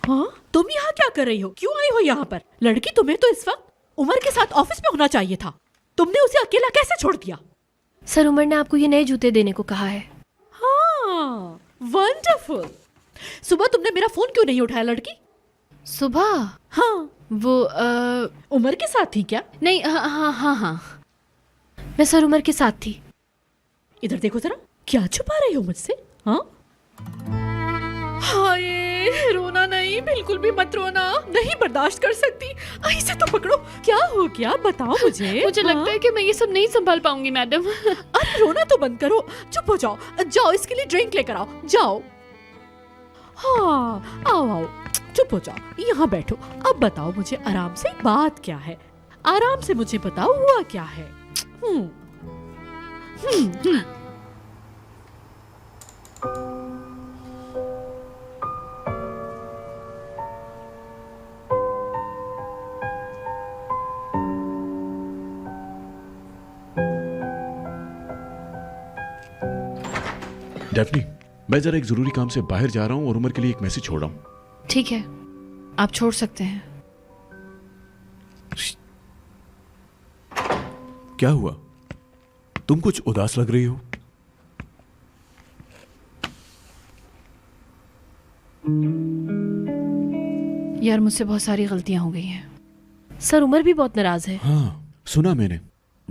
हाँ, तुम यहाँ क्या कर रही हो? क्यों आई हो यहाँ पर? लड़की, तुम्हें तो इस वक्त उमर के साथ ऑफिस में होना चाहिए था। तुमने उसे अकेला कैसे छोड़ दिया? सर, उमर ने आपको ये नए जूते देने को कहा है। हाँ, वंडरफुल। सुबह तुमने मेरा फोन क्यों नहीं उठाया लड़की? सुबह? हाँ, वो उमर के साथ थी क्या? नहीं, हाँ, मैं सर उमर के साथ थी। इधर देखो जरा, क्या छुपा रही हो मुझसे? हाँ, हाय, रोना नहीं, बिल्कुल भी मत रोना, नहीं बर्दाश्त कर सकती। ऐसे तो पकड़ो, क्या हो गया बताओ मुझे। मुझे लगता है कि मैं ये सब नहीं संभाल पाऊंगी मैडम। अरे रोना तो बंद करो, चुप हो जाओ। जाओ, इसके लिए ड्रिंक लेकर आओ, जाओ। हाँ, आओ, चुप हो जाओ, यहाँ बैठो। अब बताओ मुझे आराम से, बात क्या है? आराम से मुझे बताओ, हुआ क्या है? डेफनी, मैं जरा एक जरूरी काम से बाहर जा रहा हूँ और उमर के लिए एक मैसेज छोड़ रहा हूँ। ठीक है, आप छोड़ सकते हैं। क्या हुआ? तुम कुछ उदास लग रही हो। यार, मुझसे बहुत सारी गलतियां हो गई हैं। सर, उमर भी बहुत नाराज है। हाँ, सुना मैंने।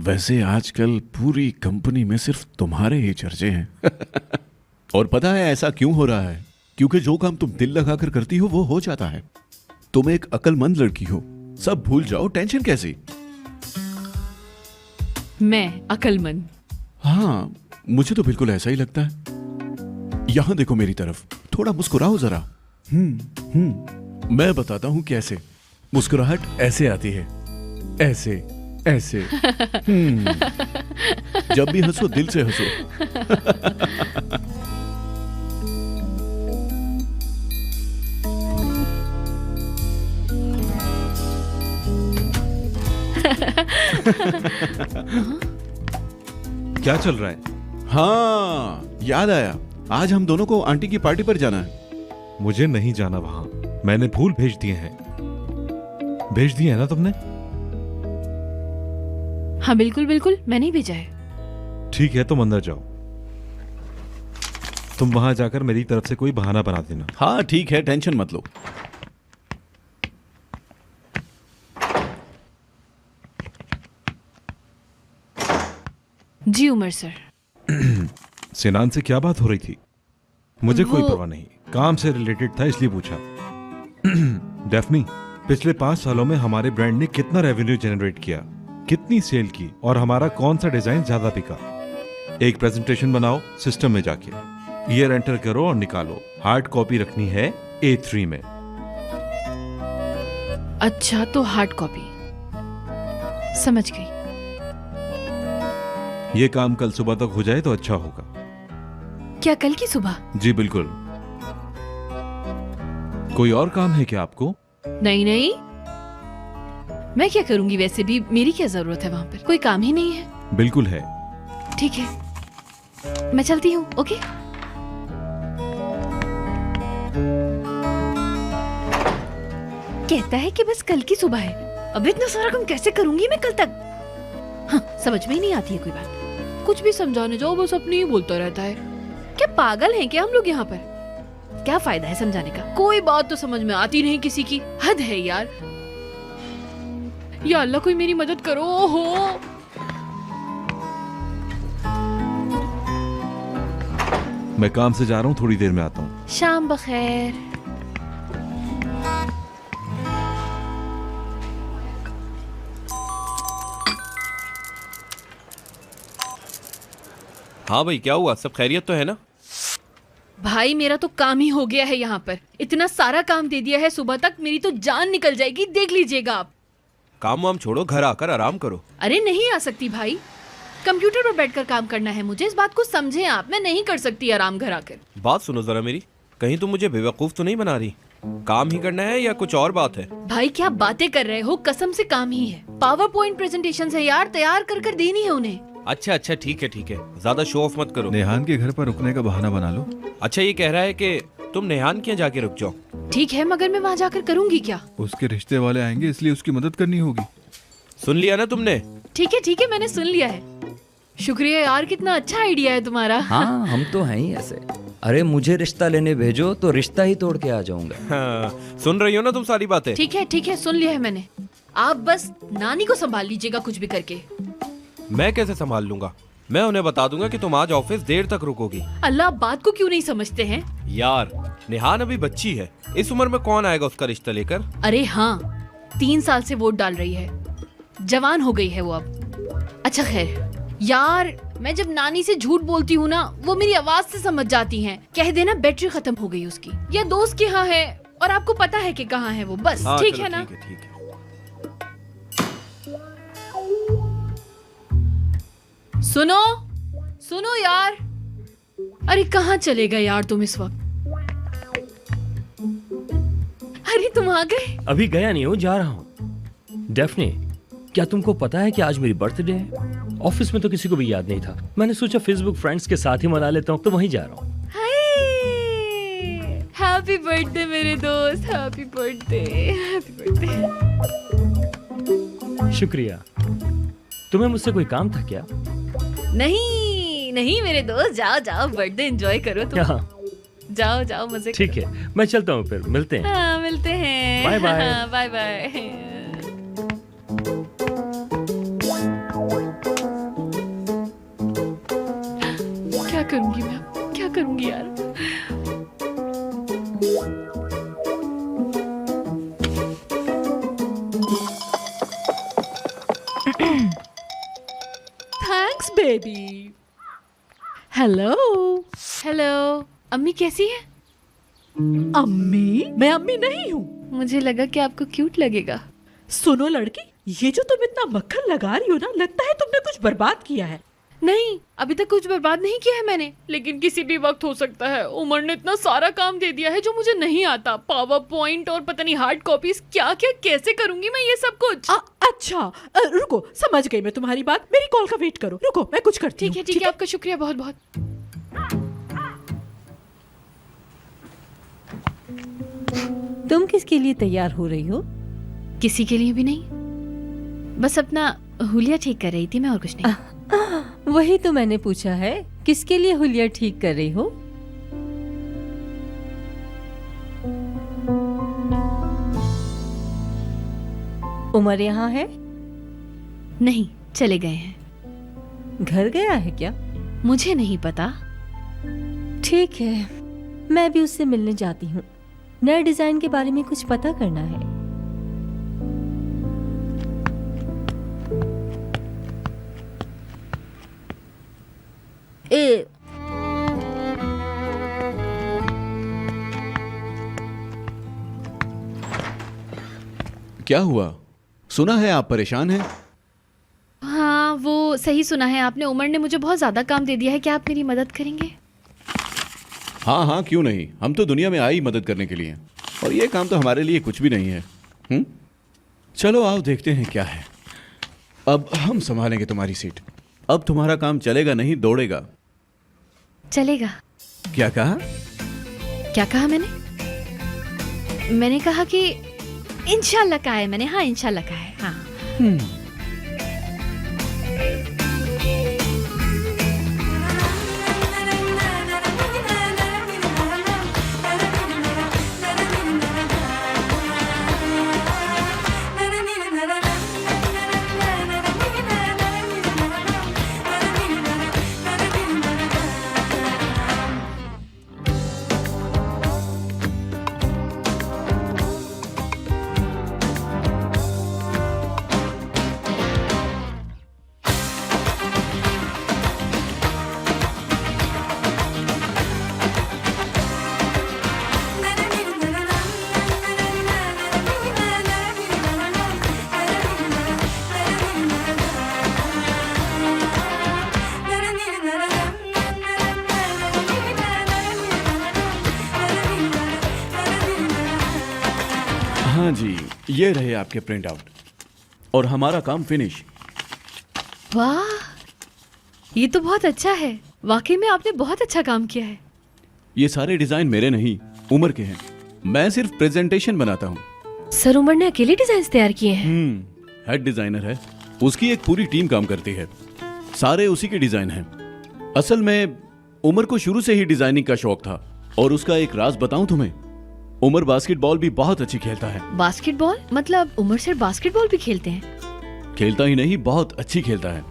वैसे आजकल पूरी कंपनी में सिर्फ तुम्हारे ही चर्चे हैं। और पता है ऐसा क्यों हो रहा है? क्योंकि जो काम तुम दिल लगाकर करती हो वो हो जाता है। तुम एक अक्लमंद लड़की हो, सब भूल जाओ, टेंशन कैसी? मैं अक्लमंद? हाँ, मुझे तो बिल्कुल ऐसा ही लगता है। यहां देखो मेरी तरफ, थोड़ा मुस्कुराओ जरा। मैं बताता हूं कैसे। मुस्कुराहट ऐसे आती है, ऐसे ऐसे। जब भी हंसो दिल से हंसो। क्या चल रहा है? हाँ, याद आया, आज हम दोनों को आंटी की पार्टी पर जाना है। मुझे नहीं जाना वहां, मैंने फूल भेज दिए हैं। भेज दिए हैं ना तुमने? हाँ, बिल्कुल बिल्कुल, मैंने ही भेजा है। ठीक है, तुम अंदर जाओ। तुम वहां जाकर मेरी तरफ से कोई बहाना बना देना। हाँ ठीक है, टेंशन मत लो। जी उमर सर। सिनान से क्या बात हो रही थी? मुझे कोई वो- परवाह नहीं, काम से रिलेटेड था इसलिए पूछा। डेफनी, पिछले 5 सालों में हमारे ब्रांड ने कितना रेवेन्यू जनरेट किया, कितनी सेल की और हमारा कौन सा डिजाइन ज्यादा बिका। एक प्रेजेंटेशन बनाओ सिस्टम में जाके, ईयर एंटर करो और निकालो। हार्ड कॉपी रखनी है A3 में। अच्छा, तो हार्ड कॉपी, समझ गई। ये काम कल सुबह तक हो जाए तो अच्छा होगा। क्या कल की सुबह? जी बिल्कुल। कोई और काम है क्या आपको? नहीं नहीं, मैं क्या करूंगी? वैसे भी मेरी क्या जरूरत है वहां पर? कोई काम ही नहीं है। बिल्कुल है। ठीक है, मैं चलती हूँ। ओके। कहता है कि बस कल की सुबह है। अब इतना सारा काम कैसे करूंगी मैं कल तक? हाँ, समझ में ही नहीं आती है कोई बात। कुछ भी समझाने जाओ बस अपनी ही बोलता रहता है। क्या पागल हैं क्या हम लोग यहाँ पर? क्या फायदा है समझाने का? कोई बात तो समझ में आती नहीं किसी की। हद है यार। या अल्लाह, कोई मेरी मदद करो। हो मैं काम से जा रहा हूँ, थोड़ी देर में आता हूँ। शाम बखैर। हाँ भाई, क्या हुआ? सब खैरियत तो है ना? भाई, मेरा तो काम ही हो गया है यहाँ पर। इतना सारा काम दे दिया है, सुबह तक मेरी तो जान निकल जाएगी। देख लीजिएगा आप। काम वाम छोड़ो, घर आकर आराम करो। अरे नहीं आ सकती भाई, कंप्यूटर पर बैठकर काम करना है मुझे। इस बात को समझें आप। मैं नहीं कर सकती आराम घर आकर। बात सुनो जरा मेरी, कहीं तुम मुझे बेवकूफ तो नहीं बना रही? काम ही करना है या कुछ और बात है? भाई, क्या बातें कर रहे हो? कसम से काम ही है। पावर पॉइंट प्रेजेंटेशन है यार, तैयार कर कर देनी है उन्हें। अच्छा अच्छा, ठीक है ठीक है, ज्यादा शो ऑफ मत करो। नेहान के घर पर रुकने का बहाना बना लो। अच्छा, ये कह रहा है कि तुम नेहान के यहाँ जाके रुक जाओ। ठीक है, मगर मैं वहाँ जाकर करूंगी क्या? उसके रिश्ते वाले आएंगे इसलिए उसकी मदद करनी होगी। सुन लिया ना तुमने? ठीक है, मैंने सुन लिया है। शुक्रिया यार, कितना अच्छा आइडिया है तुम्हारा। हाँ, हम तो हैं ही ऐसे। अरे मुझे रिश्ता लेने भेजो तो रिश्ता ही तोड़ के आ जाऊंगा। हाँ, सुन रही हो ना तुम सारी बातें? ठीक है, सुन लिया है मैंने। आप बस नानी को संभाल लीजिएगा कुछ भी करके। मैं कैसे संभाल लूंगा? मैं उन्हें बता दूंगा कि तुम आज ऑफिस देर तक रुकोगी। अल्लाह, बात को क्यों नहीं समझते हैं? यार, निहान अभी बच्ची है, इस उम्र में कौन आएगा उसका रिश्ता लेकर? अरे हाँ, 3 साल से वोट डाल रही है, जवान हो गई है वो अब। अच्छा खैर यार, मैं जब नानी से झूठ बोलती हूँ ना, वो मेरी आवाज से समझ जाती हैं। कह देना बैटरी खत्म हो गई उसकी, या दोस्त के यहाँ है और आपको पता है कि कहाँ है वो, बस। हाँ, ठीक चलो, है ना? ठीक है। सुनो यार, अरे कहाँ चले गए यार तुम इस वक्त? अरे तुम आ गए? अभी गया नहीं हूँ, जा रहा हूँ। डेफनी, क्या तुमको पता है कि आज मेरी बर्थडे है? ऑफिस में तो किसी को भी याद नहीं था। मैंने सोचा फेसबुक फ्रेंड्स के साथ ही मना लेता हूँ, तो वहीं जा रहा हूँ। हैप्पी बर्थडे मेरे दोस्त, हैप्पी बर्थडे, हैप्पी बर्थडे। शुक्रिया। तुम्हें मुझसे कोई काम था क्या? नहीं मेरे दोस्त, जाओ बर्थडे एंजॉय करो तुम। हाँ, जाओ मजे करो। ठीक है, मैं चलता हूँ, फिर मिलते हैं। हाँ, मिलते हैं। Bye bye. हाँ, बाय बाय। क्या करूंगी मैं अब? क्या करूंगी यार? Thanks baby. हेलो अम्मी कैसी है? अम्मी? मैं अम्मी नहीं हूँ। मुझे लगा कि आपको क्यूट लगेगा। सुनो लड़की, ये जो तुम इतना मक्खन लगा रही हो ना, लगता है तुमने कुछ बर्बाद किया है। नहीं, अभी तक कुछ बर्बाद नहीं किया है मैंने, लेकिन किसी भी वक्त हो सकता है। उमर ने इतना सारा काम दे दिया है जो मुझे नहीं आता। पावर पॉइंट और पता नहीं हार्ड कॉपीज, क्या कैसे करूंगी मैं ये सब कुछ? अच्छा, रुको, समझ गई मैं तुम्हारी बात। मेरी कॉल का वेट करो, रुको मैं कुछ करती हूँ। ठीक है, आपका शुक्रिया बहुत बहुत। तुम किसके लिए तैयार हो रही हो? किसी के लिए भी नहीं, बस अपना हुलिया ठीक कर रही थी मैं, और कुछ नहीं। वही तो मैंने पूछा है, किसके लिए हुलिया ठीक कर रही हो? उमर यहाँ है? नहीं, चले गए हैं। घर गया है क्या? मुझे नहीं पता। ठीक है, मैं भी उससे मिलने जाती हूँ। नए डिजाइन के बारे में कुछ पता करना है। क्या हुआ? सुना है आप परेशान हैं। हाँ, वो सही सुना है आपने। उमर ने मुझे बहुत ज्यादा काम दे दिया है। क्या आप मेरी मदद करेंगे? हाँ हाँ, क्यों नहीं। हम तो दुनिया में आए ही मदद करने के लिए, और ये काम तो हमारे लिए कुछ भी नहीं है। चलो आओ देखते हैं क्या है। अब हम संभालेंगे तुम्हारी सीट। अब तुम्हारा काम चलेगा नहीं, दौड़ेगा। चलेगा। क्या कहा? क्या कहा मैंने? मैंने कहा कि इंशाल्लाह कहा है मैंने। हाँ, इंशाल्लाह कहा है। हाँ। हाँ जी, ये रहे आपके प्रिंट आउट और हमारा काम फिनिश। वाह, ये तो बहुत अच्छा है। वाकई में आपने बहुत अच्छा काम किया है। ये सारे डिजाइन मेरे नहीं, उमर के हैं। मैं सिर्फ प्रेजेंटेशन बनाता हूँ। सर उमर ने अकेले डिजाइन तैयार किए हैं? हेड डिजाइनर है, उसकी एक पूरी टीम काम करती है, सारे उसी के डिजाइन हैं। असल में उमर को शुरू से ही डिजाइनिंग का शौक था, और उसका एक राज बताऊं तुम्हें, उमर बास्केटबॉल भी बहुत अच्छी खेलता है। बास्केटबॉल? मतलब उमर सिर्फ बास्केटबॉल भी खेलते हैं? खेलता ही नहीं, बहुत अच्छी खेलता है,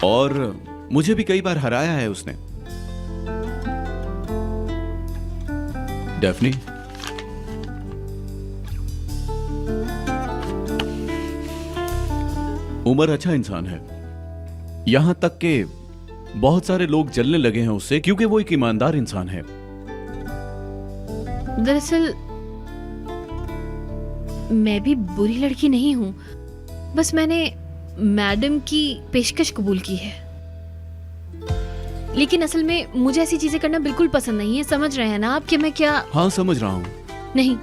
और मुझे भी कई बार हराया है उसने। डेफनी, उमर अच्छा इंसान है, यहां तक कि बहुत सारे लोग जलने लगे हैं उससे क्योंकि वो एक ईमानदार इंसान है। दरअसल मैं भी बुरी लड़की नहीं हूँ, बस मैंने मैडम की पेशकश कबूल की है। लेकिन असल में मुझे ऐसी चीजें करना बिल्कुल पसंद नहीं है, समझ रहे हैं ना आप कि मैं क्या? हाँ समझ रहा हूँ। नहीं,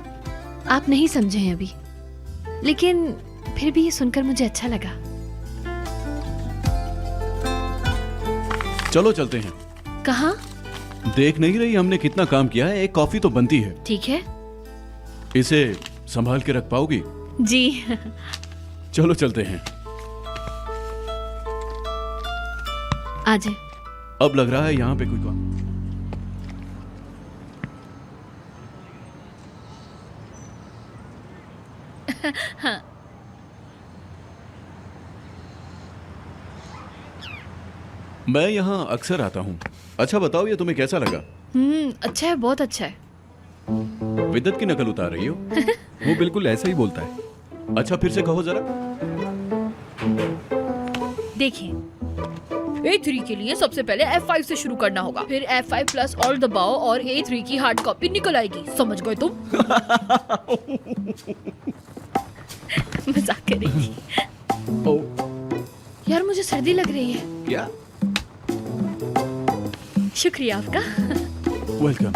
आप नहीं समझे हैं अभी, लेकिन फिर भी ये सुनकर मुझे अच्छा लगा। चलो चलते हैं। कहाँ? देख नहीं रही हमने कितना काम किया है, एक कॉफी तो बनती है। ठीक है। इसे संभाल के रख पाओगी? जी। चलो चलते हैं। आ जाए। अब लग रहा है यहाँ पे कोई काम। हाँ। मैं यहाँ अक्सर आता हूँ। अच्छा बताओ, ये तुम्हें कैसा लगा? अच्छा है, बहुत अच्छा है। विद्युत की नकल उतार रही हो? वो बिल्कुल ऐसा ही बोलता है। अच्छा फिर से कहो जरा। देखिए, A3 के लिए सबसे पहले F5 से शुरू करना होगा, फिर F5 प्लस और दबाओ और A3 की हार्ड कॉपी निकल आएगी। समझ गए तुम? मजाक करेगी। यार मुझे सर्दी लग रही है। क्या? शुक्रिया आपका। वेलकम।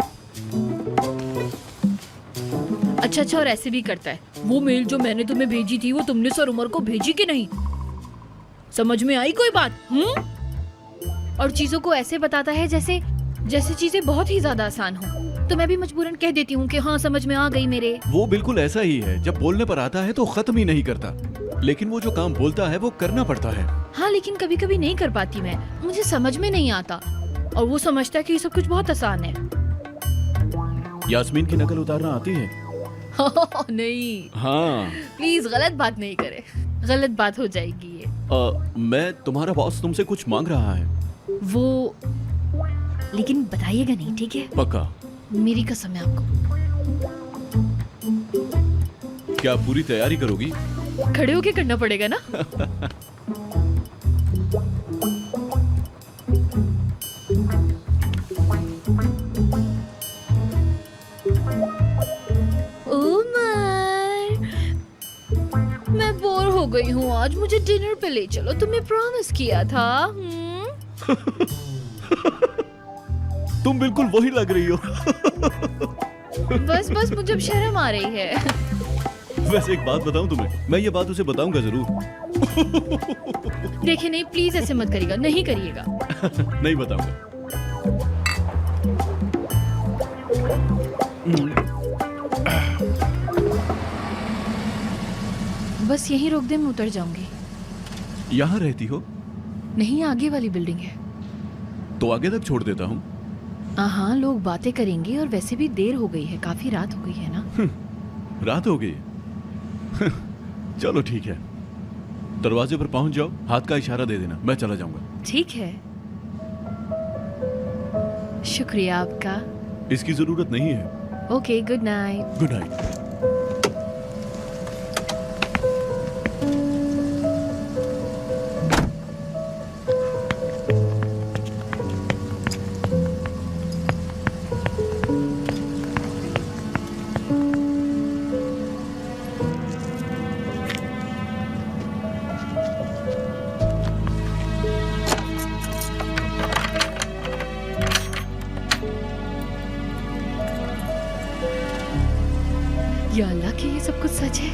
अच्छा, और ऐसे भी करता है। वो मेल जो मैंने तुम्हें भेजी थी, वो तुमने सर उमर को भेजी कि नहीं? समझ में आई कोई बात? और चीजों को ऐसे बताता है जैसे जैसे चीजें बहुत ही ज्यादा आसान हो। तो मैं भी मजबूरन कह देती हूँ कि हाँ समझ में आ गई मेरे। वो बिल्कुल ऐसा ही है, जब बोलने पर आता है तो खत्म ही नहीं करता, लेकिन वो जो काम बोलता है वो करना पड़ता है। हाँ, लेकिन कभी कभी नहीं कर पाती मैं, मुझे समझ में नहीं आता, और वो समझता है कि ये सब कुछ बहुत आसान है। यास्मीन की नकल उतारना आती है? नहीं। हाँ। प्लीज गलत बात नहीं करे, गलत बात हो जाएगी ये। मैं तुम्हारा बॉस तुमसे कुछ मांग रहा है। वो, लेकिन बताइएगा नहीं, ठीक है? पक्का? मेरी कसम है आपको। क्या पूरी तैयारी करोगी? खड़े होके करना पड़ेगा ना। मैं बोर हो गई हूँ आज, मुझे डिनर पे ले चलो, तुमने प्रॉमिस किया था। तुम बिल्कुल वही लग रही हो। बस बस मुझे अब शर्म आ रही है। वैसे एक बात बताऊं तुम्हें, मैं ये बात उसे बताऊंगा जरूर। देखिए नहीं, प्लीज ऐसे मत करिएगा, नहीं करिएगा। नहीं बताऊंगा। बस यहीं रोक दे, मैं उतर जाऊंगी। यहाँ रहती हो? नहीं, आगे वाली बिल्डिंग है। तो आगे तक छोड़ देता हूँ। हाँ, लोग बातें करेंगे, और वैसे भी देर हो गई है, काफी रात हो गई है ना। रात हो गई? चलो ठीक है, दरवाजे पर पहुंच जाओ, हाथ का इशारा दे देना, मैं चला जाऊंगा। ठीक है, शुक्रिया आपका। इसकी जरूरत नहीं है। Okay, good night. Good night. या अल्लाह कि ये सब कुछ सच है।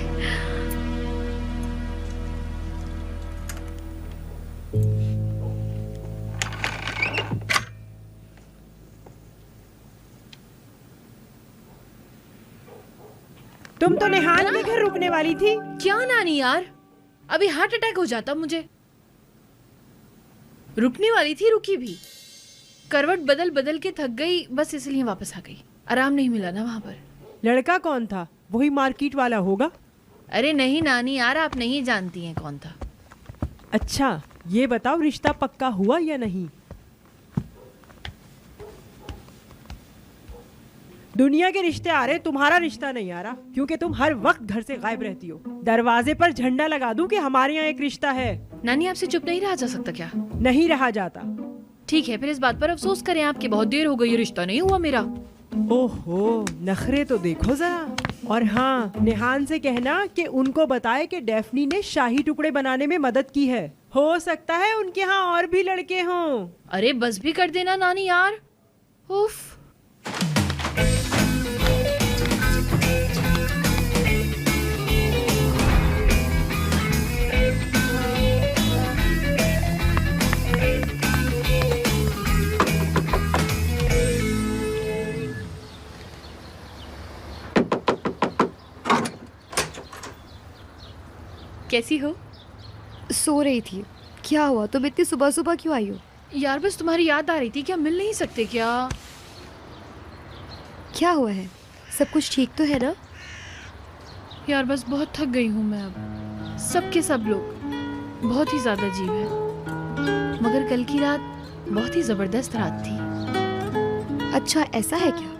तुम तो नेहान के घर रुकने वाली थी। क्या नानी यार, अभी हार्ट अटैक हो जाता मुझे। रुकने वाली थी, रुकी भी। करवट बदल बदल के थक गई, बस इसलिए वापस आ गई। आराम नहीं मिला ना वहां पर। लड़का कौन था? वही मार्केट वाला होगा। अरे नहीं नानी यार, आप नहीं जानती हैं कौन था। अच्छा ये बताओ, रिश्ता पक्का हुआ या नहीं? दुनिया के रिश्ते आ रहे, तुम्हारा रिश्ता नहीं आ रहा, क्योंकि तुम हर वक्त घर से गायब रहती हो। दरवाजे पर झंडा लगा दूं कि हमारे यहाँ एक रिश्ता है। नानी आपसे चुप नहीं रहा जा सकता क्या? नहीं रहा जाता। ठीक है, फिर इस बात पर अफसोस करें आपकी बहुत देर हो गई, ये रिश्ता नहीं हुआ मेरा। ओहो, नखरे तो देखो जरा। और हाँ, नेहान से कहना कि उनको बताए कि डेफनी ने शाही टुकड़े बनाने में मदद की है। हो सकता है उनके यहाँ और भी लड़के हों। अरे बस भी कर देना नानी यार। उफ। कैसी हो? सो रही थी। क्या हुआ, तुम इतनी सुबह सुबह क्यों आई हो? यार बस तुम्हारी याद आ रही थी। क्या मिल नहीं सकते क्या? क्या हुआ है? सब कुछ ठीक तो है ना? यार बस बहुत थक गई हूँ मैं अब। सबके सब लोग बहुत ही ज़्यादा अजीब है। मगर कल की रात बहुत ही ज़बरदस्त रात थी। अच्छा ऐसा है क्या?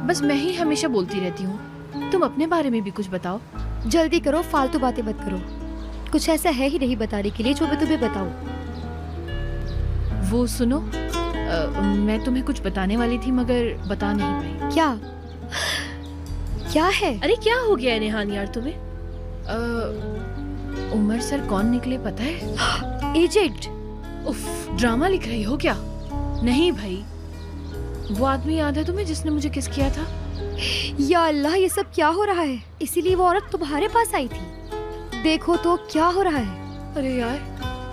बस मैं ही हमेशा बोलती रहती हूँ, तुम अपने बारे में भी कुछ बताओ। जल्दी करो, फालतू बातें मत करो। कुछ ऐसा है ही नहीं बताने के लिए जो मैं तुम्हें बताऊं। वो सुनो, मैं तुम्हें कुछ बताने वाली थी मगर बता नहीं पाई। क्या? क्या है? अरे क्या हो गया है नेहान यार तुम्हें? उमर सर कौन निकले पता है? एजेंट। उफ, ड्रामा लिख रही हो क्या? नहीं भाई, वो आदमी याद है तुम्हें जिसने मुझे किस किया था? या अल्लाह, ये सब क्या हो रहा है? इसीलिए वो औरत तुम्हारे पास आई थी। देखो तो क्या हो रहा है। अरे यार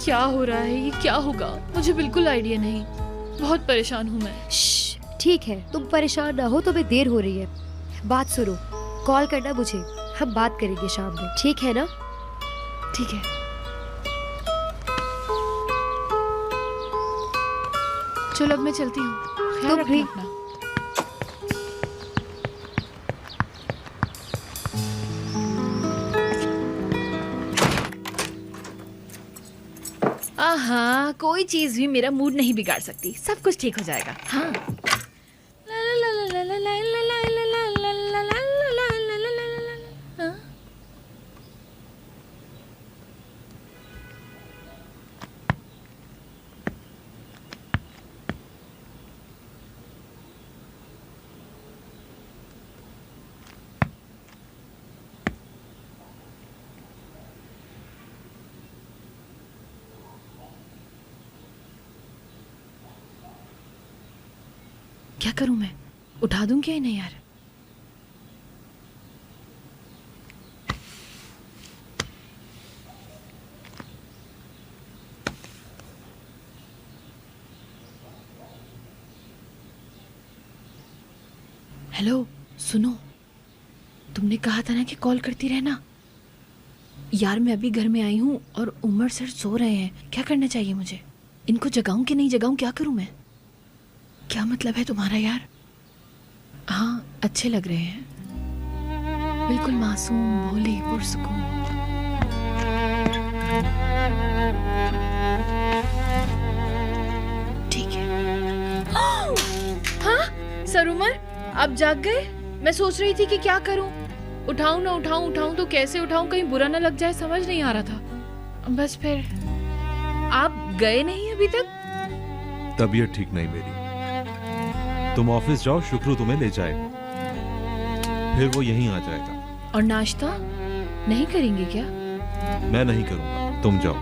क्या हो रहा है, ये क्या होगा? मुझे बिल्कुल आइडिया नहीं। बहुत परेशान हूँ मैं। ठीक है, तुम परेशान ना हो, तुम्हें देर हो रही है। बात सुनो, कॉल करना मुझे, हम बात करेंगे शाम में, ठीक है ना? ठीक है। चलो अब मैं चलती हूँ। ख्याल रखना अपना। हाँ, कोई चीज भी मेरा मूड नहीं बिगाड़ सकती। सब कुछ ठीक हो जाएगा। हाँ। क्या करूं मैं? उठा दूं क्या इन्हें यार? हेलो सुनो, तुमने कहा था ना कि कॉल करती रहना। यार मैं अभी घर में आई हूँ और उमर सर सो रहे हैं। क्या करना चाहिए मुझे? इनको जगाऊं कि नहीं जगाऊं? क्या करूं मैं? क्या मतलब है तुम्हारा यार? हाँ अच्छे लग रहे हैं, बिल्कुल मासूम, भोले, पुरसुकून। ठीक है। हाँ सर उमर, आप जाग गए? मैं सोच रही थी कि क्या करूं, उठाऊं ना उठाऊं, उठाऊं तो कैसे उठाऊं, कहीं बुरा ना लग जाए, समझ नहीं आ रहा था। बस फिर आप गए नहीं अभी तक? तबीयत ठीक नहीं मेरी। तुम ऑफिस जाओ, शुक्रू तुम्हें ले जाएगा, फिर वो यहीं आ जाएगा। और नाश्ता नहीं करेंगे क्या? मैं नहीं करूंगा, तुम जाओ।